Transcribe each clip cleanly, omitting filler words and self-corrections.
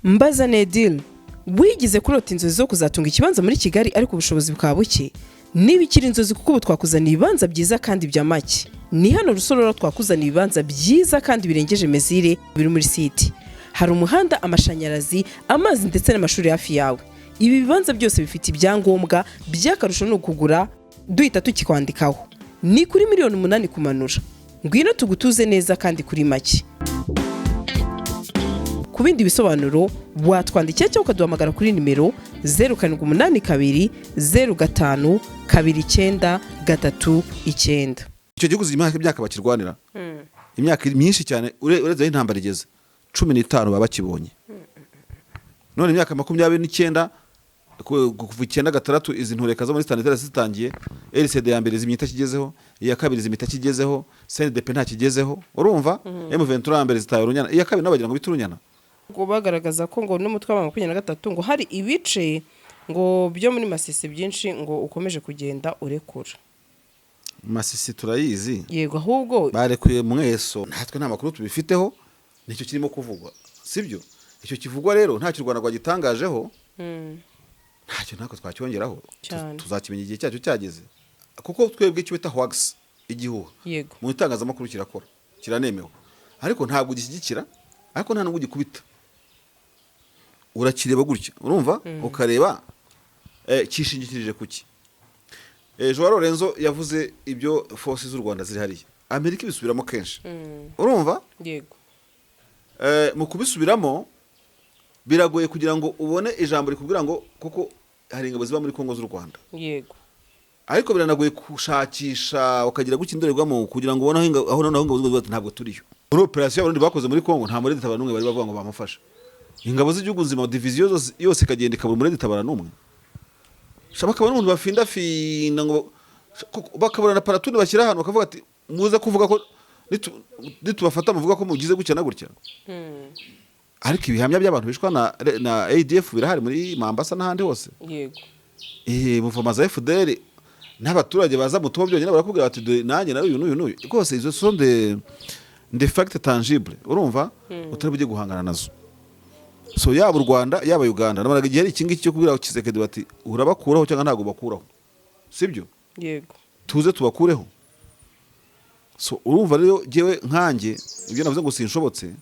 Mbaza Nedil, wigize kurota inzozi zo kuzatunga ikibanza muri Kigali ariko ubushobozi bukaba buke? Niba ikiri inzozi kuko ubu twakuzaniye ibibanza byiza kandi bya make. Ni hano Rusororo twakuzaniye ibibanza byiza kandi birengeje mezire biri muri site. Hari umuhanda, amashanyarazi, amazi ndetse n'amashuri hafi yawe. Ibi bibanza byose bifite ibyangombwa, by'akarusho ni ukugura duhita tukikwandikaho. Ni kuri miliyoni 8 kumanura. Ngwino tugutuze neza kandi kuri make. Ku bindi bisobanuro watwandikira cyangwa ukaduhamagara kuri nimero 0782 05 2939. Icyo gihugu imyaka bakirwanira imyaka myinshi cyane ureze intambara igeze 15 baba bakibonye. None imyaka 29 kuva 96 izi ntureka zo muri Stanley zitangiye, LCD ya mbere zimyita kigezeho, iya kabiri zimita kigezeho, CNDP nta kigezeho. Urumva M23 ya mbere zitaye urunyana, iya kabiri nabagira ngo biturunyana. Ngo bagaragaza ko ngo n'umutwe wa 23 ngo hari ibice ngo byo muri Masisi byinshi ngo ukomeje kugenda urekura. Masisi turayizi. Yego ahubwo barekuye mweso, natwe nta makuru tubifiteho, nicyo kirimo kuvugwa. Sibyo? Icyo kivugwa rero nta kirwana rwa gitangajeho. Ntacyo ntako twacyongeraho. Tuzakimenya igihe cyacu cyageze. Kuko twebwe cyo bita hoax igihuha. Yego. Mu itangazamakuru kirakora. Kiranemewe. Ariko ntabwo gishyigikira, ariko nta nubwo gikubita. Urakireba gutya. Urumva? Ukareba kishingikirije kuki. Joao Lorenzo yavuze ibyo forces z'u Rwanda ziri hariya. Amerika ibisubiramo kenshi. Urumva? Yego. Mu kubisubiramo biragoye kugira ngo ubone ijambo rikubwira ngo kuko hari ingabo ziba muri Kongo z'u Rwanda. Yego. Ariko biranagoye kushakisha ukagira gukindorerwamo kugira ngo ubone aho noneho ingabo z'u Rwanda ntabwo turiyo. Muri operation y'abarundi bakoze muri Kongo nta muri ditabara numwe bari bavuga ngo bamufasha. Ingabo z'igihugu nzima division yose ikagenda ikabura muri ditabara numwe. Shabaka abantu bafinda ngo bakabura na paratuni bashyira hano bakavuga ati muze kuvuga ko nitubafata muvuga ko mugize gutya na gutya. Ariko ibihamya by'abantu bishwa na ADF birahari muri Mambasa n'ahandi hose. Yego. Muvoma za FDL n'abaturage baza mu tubo byonyine barakubwira ati nanjye nawe uyu n'uyu rwose izo sont des facts tangibles. Urumva utarabuje guhangana nazo. So yaba u Rwanda yaba Uganda nabaraga igihe ari ikingiki cyo kubwira Kisekedi bati urabakuraho cyangwa ntago bakuraho. Sibyo? Yego. Tuze tubakureho. So urumva rero jewe nkanjye ibyo navuze ngo sinshobotse.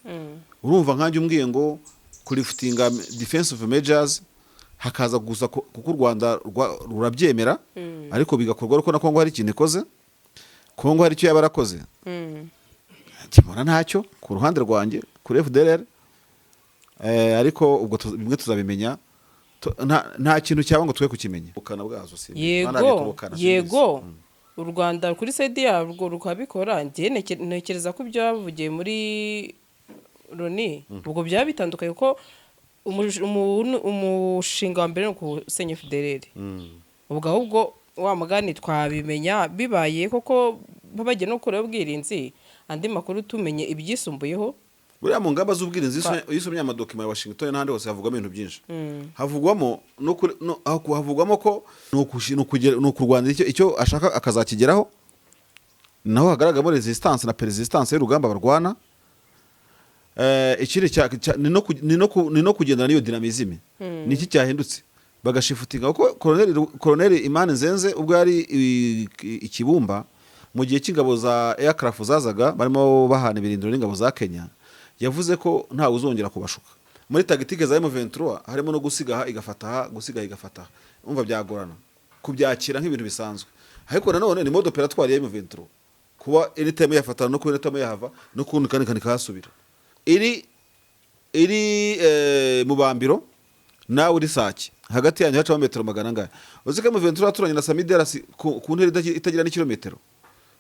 Urumva nkanjye umbwiye ngo kuriftinga defensive measures hakaza gusa kuko u Rwanda rurabyemera ariko bigakorwa uko na Kongo hari ikintu ikoze. Kongo hari icyo yabarakoze. Kimona ntacyo ku ruhande rwanjye kuri FDLR. Ariko ubwo bimwe tuzabimenya nta kintu cyaba ngo twe kukimenya ukana bwazo se. Yego. U Rwanda kuri side yarwo rukabikora ngiye nekereza ko ibyo bavugiye muri Loni ubwo byaba bitandukanye ko umushinga wa mbere no kusenya FDLR. Ubwo ahubwo wa mugani twabimenya bibaye koko babagiye no kure ubwirinzi andi makuru tumenye ibyisumbuyeho. Buriya mu ngamba z'ubwirinzi yisomye amadokima ya Washington n'ahandi hose havugwamo ibintu byinshi. Havugwamo havugwamo ko no kurwanira icyo ashaka akazakigeraho. Naho hagaragamo resistance na persistance y'urugamba barwana. Ikiri ni no kugendana n'iyo dynamisme. Niki cyahindutse bagashifutinga ko Colonel Imani Nzenze ubwo yari ikibumba mu gihe cy'ingabo za aircraft zazaga barimo bahana ibirindiro n'ingabo za Kenya. Yavuze ko nta uzongera kubashuka. Muri tactique za M23 harimo no gusigaha igafataha gusigaha igafataha. Umva byagorana kubyakira nk'ibintu bisanzwe. Ariko nanone ni mode operatoire ya M23. Kuba iri time yafatana no kubera time yahava no kundi kandi kasubira. Iri mu bambiro nawe uri saki hagati yanyu haca metero magana ngahe. Uzika M23 aturanye na Samiderasi ku ntera itagira ni kilometero.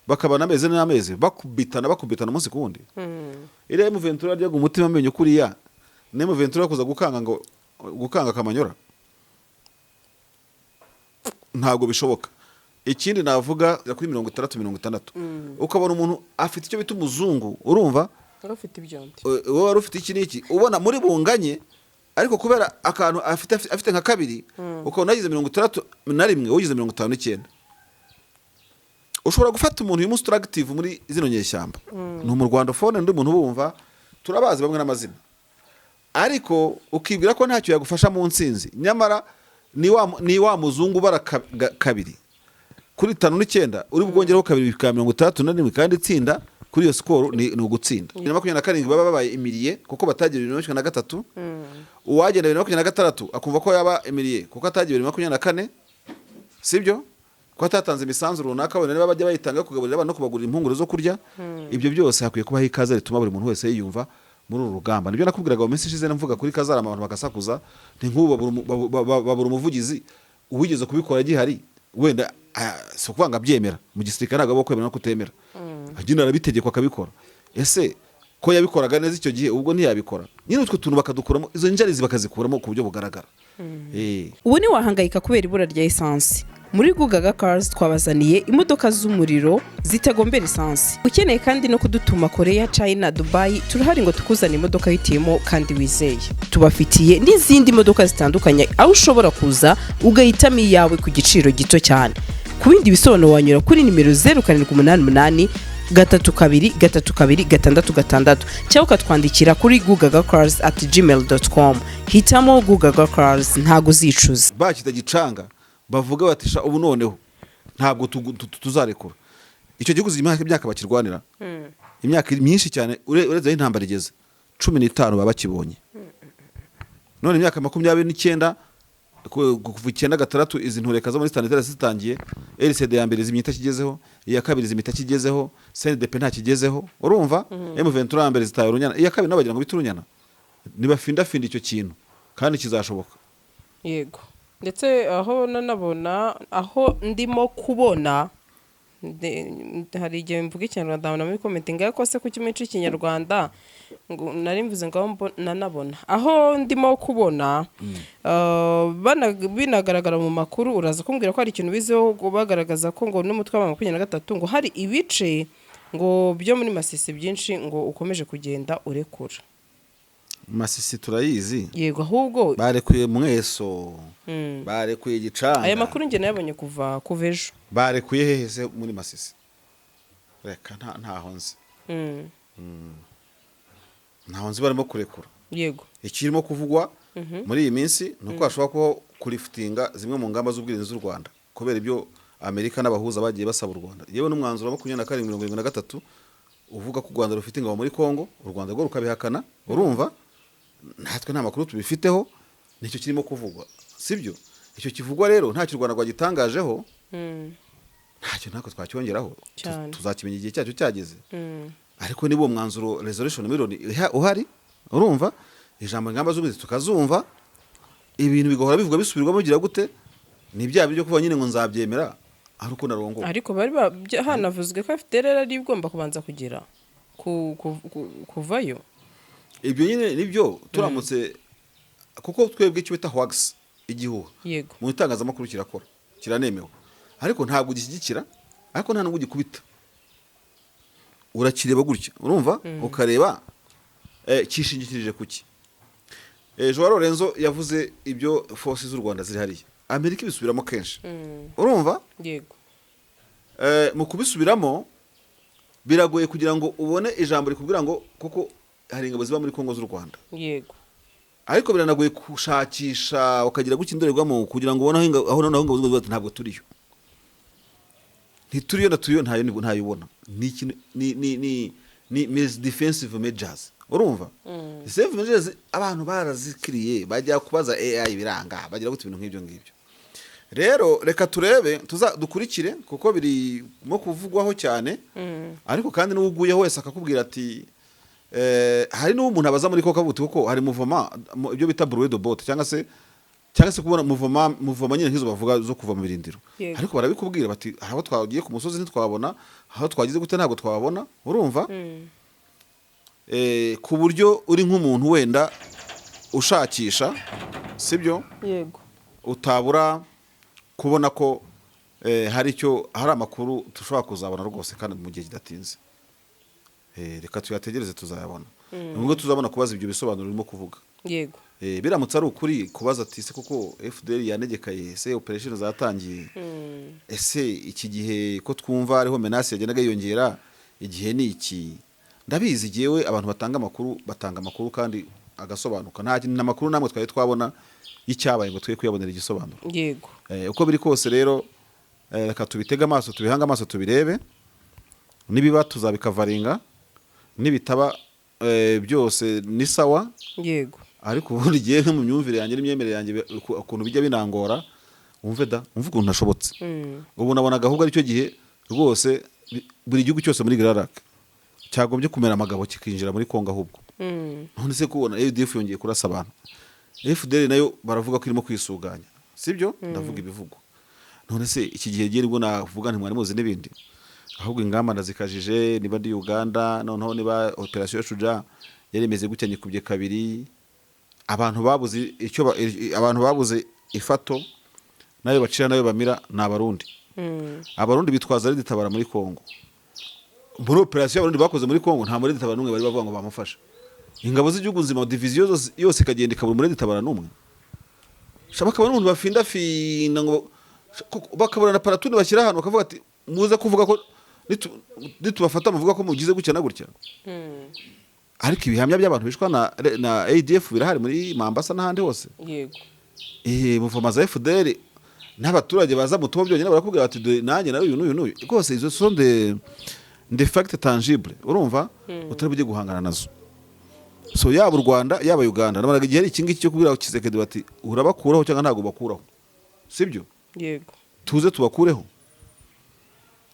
Bakaba nameze n'ameze bakubitana umunsi kundi. Ire M23 rya umutima amenyo kuriya ne M23 kuza gukanga kamanyora ntago bishoboka. Ikindi navuga kuri 60 ukabona umuntu afite icyo bita umuzungu. Urumva arafite ibyonde wowe arufite iki niki ubona muri bunganye ariko kubera akantu afite nka kabiri ukabona yagize 61 ugize 59. Ushobora gufata umuntu y'umustructive muri zino nyeshyamba. No mu Rwanda phone ndi umuntu bumva turabazi bamwe n'amazina. ariko ukibwira ko ntacyo yagufasha mu nsinzi, nyamara ni wa muzungu bara kabiri kuri 5-9 uri bwongereho kabiri bikaba 61 kandi itsinda kuri iyo skoro ni ugutsinda. 27 baba babaye imiriye kuko batagira 2023. Uwagenda 2026 akumva ko yaba imiriye kuko atagira 2024, sibyo? Ko atatanze imisanzu runaka wenda niba bajya bayitanga kugaburira abantu no kubagurira impunguro zo kurya. Ibyo byose hakwiye kubaho ikaze rituma buri muntu wese yiyumva muri uru rugamba. Nibyo nakubwiraga mu minsi ishize mvuga kuri Kazarama abantu bagasakuza nti nk'ubu babura umuvugizi uwigeze kubikora gihari wenda so kwanga byemera mu gisirikare ntabwo kwemera no kutemera. Agina arabitegekwa akabikora. Ese ko yabikoraga neza icyo gihe ubwo ntiyabikora. Nyine utwo tuntu bakadukuramo izo njarizi bakazikuramo ku buryo bugaragara. Ubu ni wahangayika kubera ibura rya essence. Muri Gugaga Cars twabazaniye imodoka z'umuriro zitagombera essence. Ukeneye kandi no kudutuma Korea, China, Dubai, turahari ngo tukuzane imodoka yitiyemo kandi wizeye. Tubafitiye n'izindi modoka zitandukanye aho ushobora kuza ugahitamo iyawe ku giciro gito cyane. Ku bindi bisobanuro wanyura kuri nimero 0788 32 cyangwa ukatwandikira kuri gugagacars@gmail.com. Hitamo Gugaga Cars ntago uzicuza. Bakita gicanga bavuga batisha ubu noneho ntabwo tuzarekura icyo gihugu imyaka bakirwanira imyaka myinshi cyane uretse intambara igeze 15 baba kibonye. None imyaka 29 kuva 96 izi ntureka zo muri standard zitangiye, LCD ya mbere zimyita kigezeho, iya kabiri zimita kigezeho, CNDP nta kigezeho, urumva M23 ya mbere zitaye urunyana, iya kabiri nabagira ngo biturunyana nibafinda icyo kintu kandi kizashoboka. Yego, ndetse aho nanabona aho ndimo kubona hari igihe mvuga ikinyarwanda muri commenting ko se ku kimwe cy'ikinyarwanda ngo nari mvuze ngo nanabona aho ndimo kubona binagaragara mu makuru. Uraza kumbwira ko hari ikintu bizeho bagaragaza ko ngo n'umutwe wa 23 ngo hari ibice ngo byo muri Masisi byinshi ngo ukomeje kugenda urekura. Masisi turayizi. Yego, ahubwo barekuye Mweso, barekuye Gicanga. Aya makuru nge nayabonye kuva ejo. Barekuye hehese muri Masisi. Reka ntaho nzi. Ntaho nzi barimo kurekura. Yego. Ikirimo kuvugwa muri iyi minsi nuko hashobora ko kurifutinga zimwe mu ngamba z'ubwirinzi z'u Rwanda kubera ibyo Amerika n'abahuza bagiye basaba u Rwanda. Yewe n'umwanzuro wa 2773 uvuga ko u Rwanda rufite ingabo muri Kongo, u Rwanda rwo rukabihakana. Urumva? Natwe nta makuru tubifiteho, nicyo kirimo kuvugwa, sibyo? Icyo kivugwa rero nta cy'u Rwanda rwagitangajeho, ntacyo nako twacyongeraho, tuzakimenya igihe cyacu cyageze. Ariko nibo mwanzuro resolution miliyoni uhari, urumva? Ijambo ngamba z'ubizi tukazumva, ibintu bigahora bivuga bisubirwamo bigira gute? Ni bya byo kuva nyine ngo nzabyemera aruko narongo. Ariko bari hanavuzwe ko FDLR ari igomba kubanza kugira kuvayo. Ibyo nyine nibyo turamutse kuko twebwe icyo bita hoax igihuha. Yego. Mu itangazamakuru kirakora, kiranemewe. Ariko ntabwo gishyigikira, ariko nta nubwo gikubita. Urakireba gutya, urumva? Ukareba kishingikirije kuki. Joao Lorenzo yavuze ibyo forces z'u Rwanda ziri hariya. Amerika ibisubiramo kenshi. Urumva? Yego. Mu kubisubiramo biragoye kugira ngo ubone ijambo rikubwira ngo kuko hari ingabo ziba muri Kongo z'u Rwanda. Yego. Ariko biranagoye kushakisha ukagira gukindorerwamo kugira ngo ubone aho noneho ingabo z'u Rwanda ntabwo turiyo. Ntituriyo na tuyo ntayibona. Ni defensive measures. Urumva? Defensive measures abantu barazikiriye bajya kubaza AI biranga bagira gute ibintu nk'ibyo ngibyo. Rero reka turebe dukurikire kuko biri mo kuvugwaho cyane. Ariko kandi n'uguyeho wese akakubwira ati hari n'umuntu abaza muri kokabuti kuko hari muvoma ibyo bita brouet de botte cyangwa se kubona muvoma nyine nk'izo bavuga zo kuva mu birindiro. Ariko barabikubwira bati aho twagiye ku musozi ntitwabona, aho twagize gute ntabwo twabona. Urumva? Ku buryo uri nk'umuntu wenda ushakisha, sibyo? Yego. Utabura kubona ko hari amakuru tushobora kuzabona rwose kandi mu gihe kidatinze. Reka tuyategereze tuzayabona. Nubwo tuzabona kubaza ibyo bisobanuro urimo kuvuga. Yego. Biramutse ari ukuri kubaza ati se kuko FDL yanegekaye ese operation zatangiye. Ese iki gihe ko twumva ariho menace yagendaga yiyongera igihe ni iki? Ndabizi giyewe abantu batanga amakuru kandi agasobanuka. Nta kintu amakuru namwe twari twabona y'icyabaye ngo twe kuyabonera igisobanuro. yego Uko biri kose rero reka tubitega amaso tubihanga amaso tubirebe, nibiba tuzabikavaringa, nibitaba byose ni sawa. yego Ariko ubundi giye nko mu myumvire yanjye n'imyemerere yanjye ukuntu bijya binangora, umva ukuntu ntashobotse. Ubu nabonaga ahubwo aricyo gihe rwose buri gihugu cyose muri Grarak cyagombye kumera amagabo kikinjira muri Kongo ahubwo. None se kubona ADF yongeye kurasa abantu, FDL nayo baravuga ko irimo kwisuganya, sibyo? Ndavuga ibivugo. None se iki gihe gihe nibwo navuga nti mwari muzi n'ibindi, ahubwo ingamba ndazikajije, niba ndi Uganda noneho niba operation Shuja yaremeze gutya nyikubye kabiri, abantu babuze icyo abantu babuze ifato nayo bacira nayo bamira n'abarundi. Abarundi bitwaza ari ditabara muri Kongo, muri operation abarundi bakoze muri Kongo nta muri ditabara numwe bari bavuga ngo bamufasha. Ingabo z'igihugu nzima division yose ikagenda ikabura muri ditabara numwe. Shabaka abantu bafinda fina ngo bakabura na paratundi bashyira ahantu bakavuga ati muze kuvuga ko nitubafata muvuga ko mugize gutya na gutya. Ariko ibihamya by'abantu bishwa na ADF birahari muri Mambasa n'ahandi hose. yego Muvoma za FDL n'abaturage baza mu tubo byonyine barakubwira bati nanjye nawe uyu n'uyu rwose izo sont des facts tangibles, urumva utari bujye guhangana nazo. So yaba u Rwanda yaba Uganda nabaraga igihe ari ikingiki cyo kubwira Kisekedi bati urabakuraho cyangwa ntago bakuraho, sibyo? yego Tuze tubakureho.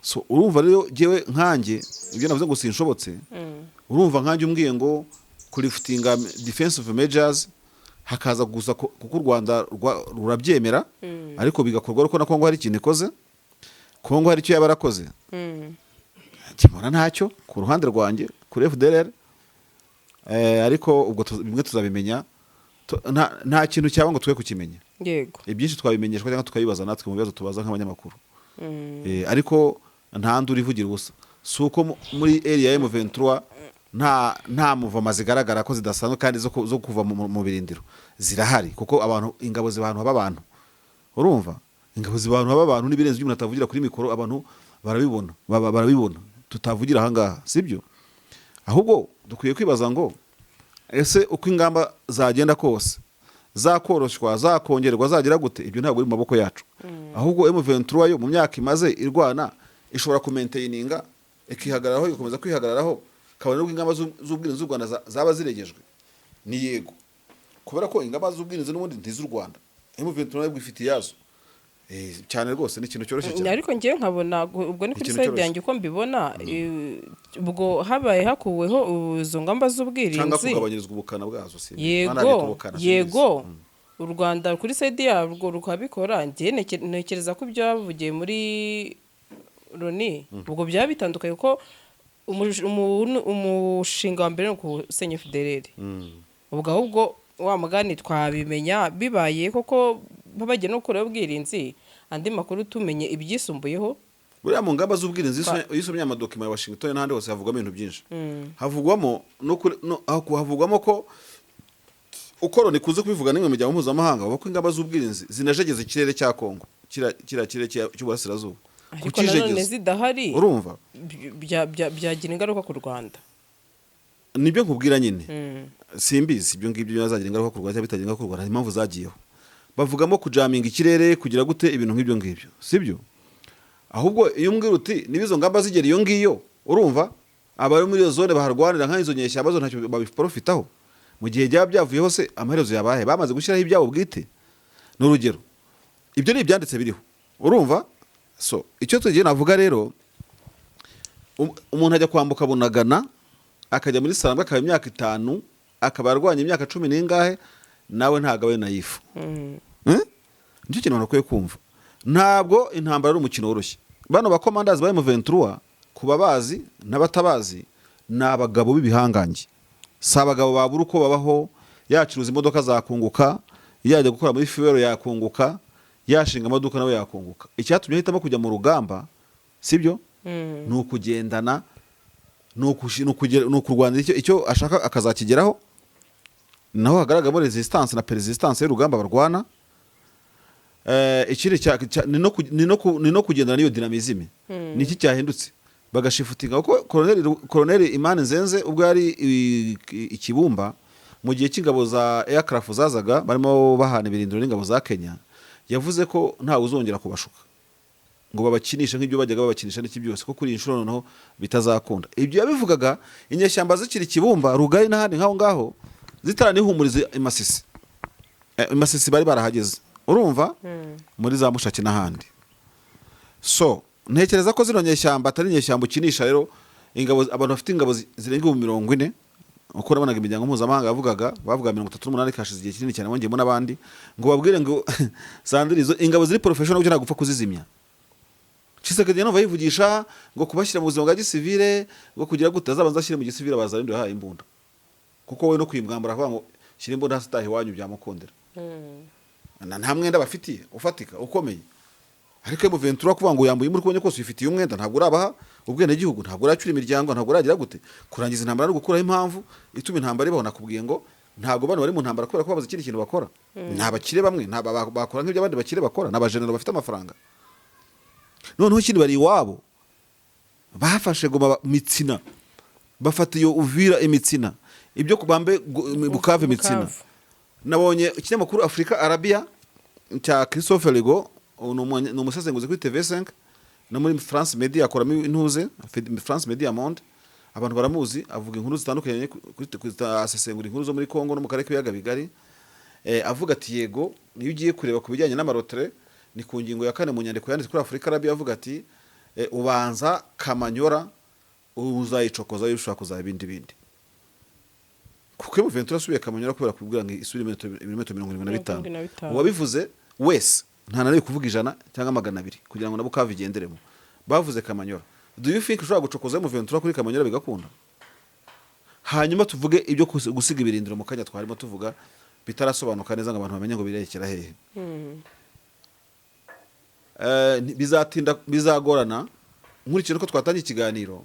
So urumva rero jewe nkanjye ibyo navuze ngo sinshobotse, urumva nkanjye umbwiye ngo kuliftinga defensive measures hakaza gusa kuko u Rwanda rurabyemera, ariko bigakorwa uko na Kongo hari ikintu ikoze, Kongo hari icyo yabarakoze. Kimona ntacyo ku ruhande rwanjye kuri FDLR, ariko ubwo bimwe tuzabimenya, nta kintu cyaba ngo twe kukimenya. yego Ibyinshi twabimenyeshwa cyangwa tukabibaza natwe mu bibazo tubaza nk'abanyamakuru. Ariko nta nduri ivugira ubusa. Suko muri area ya M23 nta muvoma zigaragara ko zidasanzwe kandi zo kuva mu birindiro zirahari, kuko abantu ingabo zibantu b'abantu, urumva ingabo zibantu b'abantu n'ibirenze by'umuntu atavugira kuri mikoro, abantu barabibona tutavugira ahangaha, sibyo? Ahubwo dukwiye kwibaza ngo ese uko ingamba zagenda kose zakoroshwa zakongerwa zagira gute, ibyo ntabwo uri mu maboko yacu. Ahubwo M23 yo mu myaka imaze irwana ishobora kumaintaininga ikihagararaho ikomeza kwihagararaho, kabone n'ubwo ingamba z'ubwirinzi z'u Rwanda zaba ziregejwe. Ni yego kubera ko ingamba z'ubwirinzi n'ubundi ntiz'u Rwanda, M23 nabwo ifite yazo cyane rwose, ni ikintu cyoroshye cyane. Ariko ngiye nkabona ubwo ni kuri side yanjye uko mbibona, ubwo habaye hakuweho izo ngamba z'ubwirinzi cyangwa kugabanyirizwa ubukana bwazo, si yego u Rwanda kuri side yarwo rukabikora. Ngiye ntekereza ko byavugiye muri Loni ubwo byaba bitandukanye ko umushinga wa mbere no kusenya FDLR. Ubwo ahubwo wa magani twabimenya bibaye koko babagiye no kure ubwirinzi, andi makuru tumenye ibyisumbuyeho. Buriya mu ngamba z'ubwirinzi yisomye amadokima ya Washington n'ahandi hose havugwamo ibintu byinshi. Havugwamo havugwamo ko uko Loni kuze kubivuga n'imwe mu miryango mpuzamahanga ko ingamba z'ubwirinzi zinajegeza ikirere cya Kongo, kira cy'uburasirazuba. Ariko nanone zidahari, urumva byagira ingaruka ku Rwanda. Nibyo nkubwira nyine, simbizi ibyo ngibyo byazagira ingaruka ku Rwanda bitagira ingaruka ku Rwanda, impamvu zagiyeho bavugamo kujaminga ikirere kugira gute ibintu nk'ibyo ngibyo, sibyo? Ahubwo iyo umbwira uti nibizo ngamba zigera iyo ngiyo, urumva abari muri iyo zone baharwanira nk'izo nyeshyamba zo ntacyo babiprofitaho, mu gihe byavuyeho se amaherezo yabahe bamaze gushyiraho ibyabo bwite. N'urugero ibyo ni ibyanditse biriho, urumva. So icyo tugiye navuga rero, umuntu ajya kwambuka Bunagana akajya muri Sambwe akaba imyaka 5 akaba arwanya imyaka 10 n'ingahe, nawe ntago abaye nayifu. Nicyo kintu nakwiye kumva. Ntabwo intambara ari umukino woroshye. Bano ba commanders ba M23 kuba bazi n'abatabazi n'abagabo b'ibihangange. Sabagabo babura uko babaho, yacuruza imodoka zakunguka, yajya gukora muri fuel yakunguka, yashinga amaduka nawe yakunguka. Icyatumye ahitamo kujya mu rugamba, sibyo? Nukugendana nukurwana icyo ashaka akazakigeraho. Naho hagaragamo resistance na persistance y'urugamba barwana. Ikiri ni no kugendana n'iyo dynamisme. Niki cyahindutse bagashifutinga uko Colonel Imani Nzenze ubwo yari ikibumba mu gihe cy'ingabo za aircraft zazaga barimo bahana ibirindiro n'ingabo za Kenya, yavuze ko ntawe uzongera kubashuka ngo babakinisha nk'ibyo bajyaga babakinisha n'iki byose, ko kuri inshuro noneho bitazakunda. Ibyo yabivugaga inyeshyamba zikiri Kibumba, Rugari n'ahandi nk'aho ngaho zitaranihumuriza Masisi. Masisi bari barahageze, urumva, muri za Mushaki n'ahandi. So ntekereza ko zino nyeshyamba atari nyeshyamba ukinisha. Rero ingabo, abantu bafite ingabo zirenga 40, uko nabonaga imiryango mpuzamahanga bavuga 38 kashize igihe kinini cyane, wongeyemo n'abandi ngo babwire ngo Sandrizo ingabo ziri professional byo nagupfa kuzizimya. Chisekedi no bayivugisha ngo kubashyira mu buzima bwa gisivile, ngo kugira gutazabanza ashyire mu gisivile bazarindira ha imbunda, kuko we no kwimwambara avuga ngo shyira imbunda hasi tahi wanyu byamukondera. Nta mwenda bafitiye ufatika ukomeye. Ariko mu Ventura kuvuga ngo yambuye muri kubonye kose uyifitiye umwenda, ntabwo urabaha ubwene gihugu, ntabwo uracura imiryango, ntabwo uragira gute kurangiza intambara no gukuraho impamvu ituma intambara ibaho. Nakubwiye ngo ntabwo bano bari mu ntambara kubera ko babaze ikindi kintu bakora. Nta bakire bamwe, nta bakora nk'ibyo abandi bakire bakora, n'abajenero bafite amafaranga. Noneho ikindi bari iwabo bafashe Goma Mitsina, bafata iyo Uvira Imitsina, ibyo kubambe Bukavu Imitsina. Nabonye ikinyamakuru Africa Arabia cya Christophe Lego, ni umusesenguzi kuri TV5 no muri France Media, akoramo intuze France Media Monde, abantu baramuzi, avuga inkuru zitandukanye kuri asesengura inkuru zo muri Kongo no mu karere k'ibiyaga bigari. Avuga ati yego niyo ugiye kureba ku bijyanye n'amarotere, ni ku ngingo ya 4 mu nyandiko yanditse kuri Africa Arabia, avuga ati ubanza Kamanyora uzayicokoza yushaka kuzaba ibindi. Kuko mu Ventura subiye Kamanyora kubera kubwira ngo isuri milimetero 75, wabivuze wese nta nari kuvuga 100 cyangwa 200 kugira ngo nabo kavigenderemo. Bavuze Kamanyora. Do you think ushobora gucokoza mu Ventura kuri Kamanyora bigakunda? Hanyuma tuvuge ibyo gusiga ibirindiro mu kanya twarimo tuvuga bitarasobanuka neza ngo abantu bamenye ngo birekera hehe. Bizatinda, bizagorana. Nkurikije ko twatangiye ikiganiro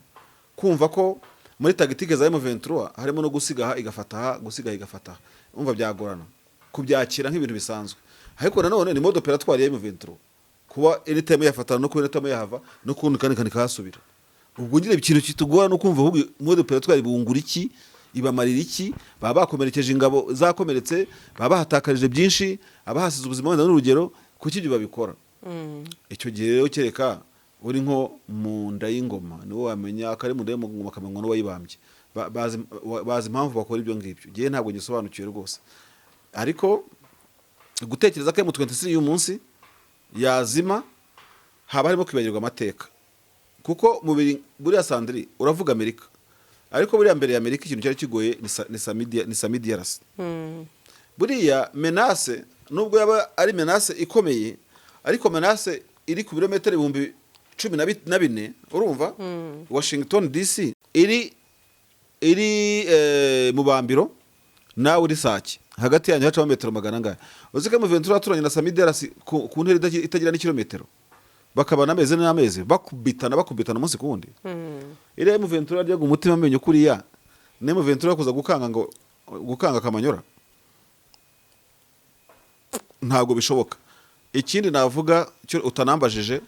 kumva ko muri tagitike za M23 harimo no gusigaha igafataha, gusigaha igafataha. Umva byagorana kubyakira nk'ibintu bisanzwe. Ariko nanone ni mode operatoire ya M23 kuba anytime yafatana no kubera tama yahava no kundi kandi kasubira. Ubwo ngire ikintu kitugora no kumva ahubwo mode operatoire bungura iki, ibamarira iki, baba bakomerekeje ingabo zakomeretse, baba bahatakarije byinshi, abahasize ubuzima wenda n'urugero kuki ibyo babikora. Icyo gihe rero kereka uri nko mu nda y'ingoma niwo wamenya akari mu nda y'ingoma kamenya no wayibambye, bazi impamvu bakora ibyo ngibyo. Gihe ntabwo gisobanukiwe rwose. Ariko gutekereza ko M23 uyu munsi yazima haba harimo kwibagirwa amateka, kuko buriya Sandri uravuga Amerika, ariko buriya mbere ya Amerika ikintu cyari kigoye ni Samidia Rasi. Buriya menace nubwo yaba ari menace ikomeye, ariko menace iri ku birometero 14,000 urumva. Washington DC iri mu Bambiro, nawe uri Sake, hagati yanyu haca metero 100 uzika mu Ventura turanye na Samidia Rasi ku ntera itagira ni kilometero, bakabana ameze n'ameze bakubitana umunsi kundi. Ire mu Ventura ryaga umutima amenyo kuriya ne mu Ventura kuza gukanga Kamanyora ntabwo bishoboka. Ikindi navuga cyo utanambajije,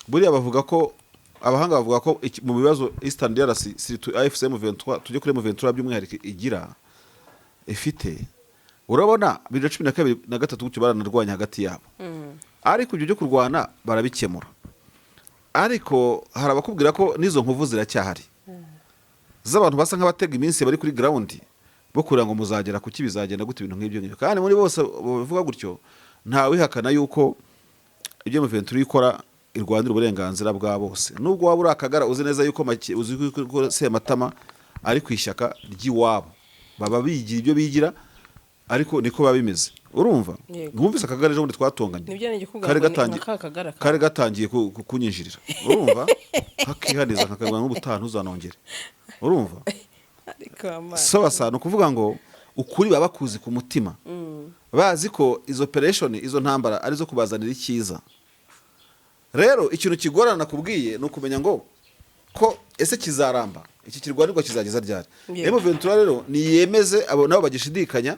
buriya bavuga ko abahanga bavuga ko mu bibazo Eastern DRC AFC M23 tujye kuri M23 by'umwihariko igira ifite, urabona 2012 na gatatu cyo baranarwanya hagati yabo. Ariko ibyo byo kurwana barabikemura. Ariko hari abakubwira ko nizo nkovu ziracyahari z'abantu basa nk'abatega iminsi bari kuri ground bo kuranga ngo muzagera kuki bizagenda gute ibintu nk'ibyo ngibyo. Kandi muri bose bavuga gutyo nta wihakana yuko ibyo M23 ikora irwanira uburenganzira bwa bose. Nubwo waba urakagara uzi neza yuko uzi ko Sematama ari kwishyaka ry'iwabo, baba bigira ibyo bigira, ariko niko babimeze. Urumva mwumvise akagara ejo bundi twatonganye kare gatangiye kunyinjirira, urumva hakihaniza nkakagwa n'ubutaha uzanongere, urumva. So basano kuvuga ngo ukuri baba kuzi ku mutima, bazi ko izo operation izo ntambara ari zo kubazanira icyiza. Rero ikintu kigorana kubwiye no kumenya ngo ko ese kizaramba iki kirwanirwa kizageza ryari. M23 rero ni yemeze abo nabo bagishidikanya,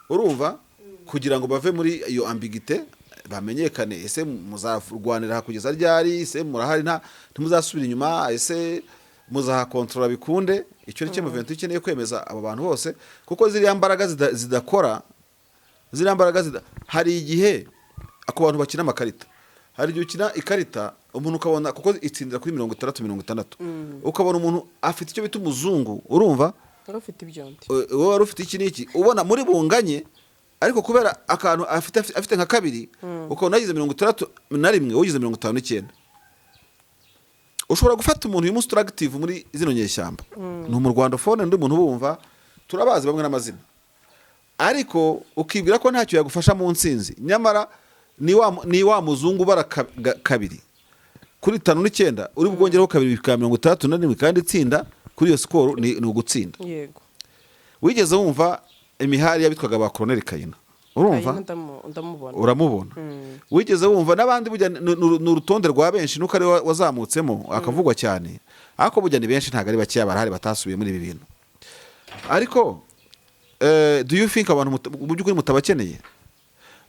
urumva, kugira ngo bave muri iyo ambiguité, bamenyekane ese muzarwanira kugeza ryari, ese murahari ntimuzasubira inyuma, ese muzahakontorora bikunde. Icyo ni cyo M23 ikeneye kwemeza abo bantu bose, kuko ziriya mbaraga zidakora, ziriya mbaraga hari igihe ako bantu bakina amakarita, hari igihe ukina ikarita umuntu ukabona kuko itsindira kuri 60-60, ukabona umuntu afite icyo bita umuzungu, urumva afite ibyonde, wowe wari ufite iki n'iki, ubona muri bunganye, ariko kubera akantu afite nka kabiri, ukabona yagize 61 ugize 59. Ushobora gufata umuntu uyu munsi active muri zino nyeshyamba, ni mu Rwanda phone ndi umuntu bumva turabazi bamwe n'amazina, ariko ukibwira ko ntacyo yagufasha mu nsinzi, nyamara ni wa muzungu bara kabiri kuri 59 uri bwongereho kabiri bika 61 kandi itsinda kuri iyo score ni ugutsinda. Yego, wigeze wumva imihari yabitwaga ba Colonel Kayina? Urumva uramubona. Wigeze wumva n'abandi bujya n'urutonde rwa benshi nuko ari wazamutsemo akavugwa cyane, ariko bujya ni benshi ntago ari bake barahari batasubiye muri ibi bintu. Ariko do you think abantu mu by'ukuri mutabakeneye?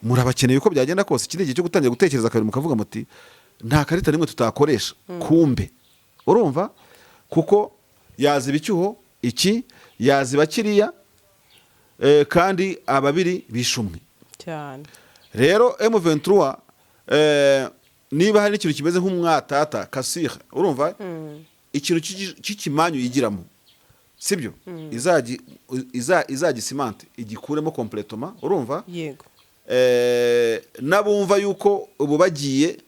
Murabakeneye uko byagenda kose. Iki ni igihe cyo gutangira gutekereza kabiri mukavuga muti nta karita nimwe tutakoresha kumbe, urumva, kuko yaziba icyuho iki, yaziba kiriya, kandi ababiri bishumwe cyane. Rero M23 niba hari ikintu kimeze nk'umwatata kasira, urumva, ikintu cy'ikimanyu yigiramo, sibyo, izagisimante igikuremo completement, urumva. Yego, nabumva yuko ubu bagiye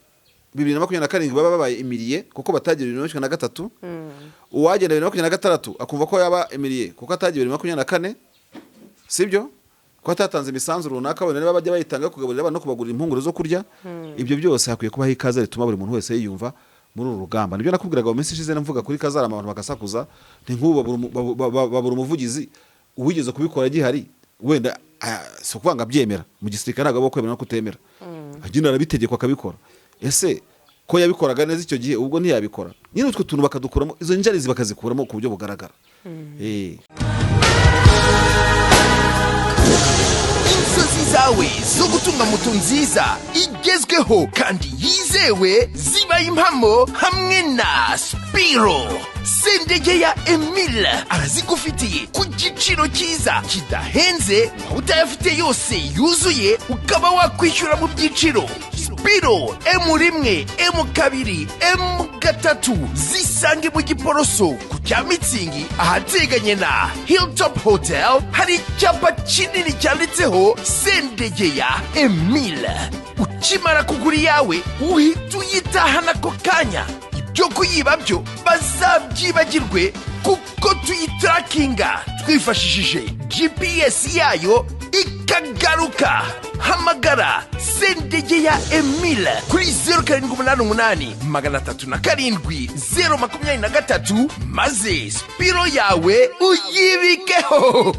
2027 baba babaye imiriye kuko batagira 2023, uwagenda 2026 akumva ko yaba imiriye kuko atagira 2024, sibyo, ko atatanze imisanzu runaka wenda bajya bayitanga kugaburira abantu no kubagurira impunguro zo kurya. Ibyo byose hakwiye kubaho ikaze rituma buri muntu wese yiyumva muri uru rugamba. Nibyo nakubwiraga mu minsi ishize mvuga kuri Kazarama abantu bagasakuza nk'ubu babura umuvugizi uwigeze kubikora gihari, wenda so kwanga byemera mu gisirikare ntabwo kwemera no kutemera, agina arabitegekwa akabikora. Ese ko yabikoraga neza icyo gihe ubwo ntiyabikora? Nyine utwo tuntu bakadukuramo, izo njarizi bakazikuramo ku buryo bugaragara. Inzozi zawe zo gutunga moto nziza igezweho kandi yizewe zibaye impamo hamwe na Spiro. Sendegeya Emile arazigufitiye ku giciro cyiza kidahenze, aho utayafite yose yuzuye ukaba wakwishyura mu byiciro. Spiro M1, M2, M3 zisange mu Giporoso ku cya Mitsingi ahateganye na Hilltop Hotel. Hari icyapa kinini cyanditseho Sendegeya Emile. Ukimara kugura iyawe uhita uyitahana ako kanya, ibyo kuyiba byo bazabyibagirwe kuko tuyitarakinga twifashishije GPS yayo ikagaruka. Hamagara Sendegeya Emile kuri 0788 307 023 maze Spiro yawe uyibikeho.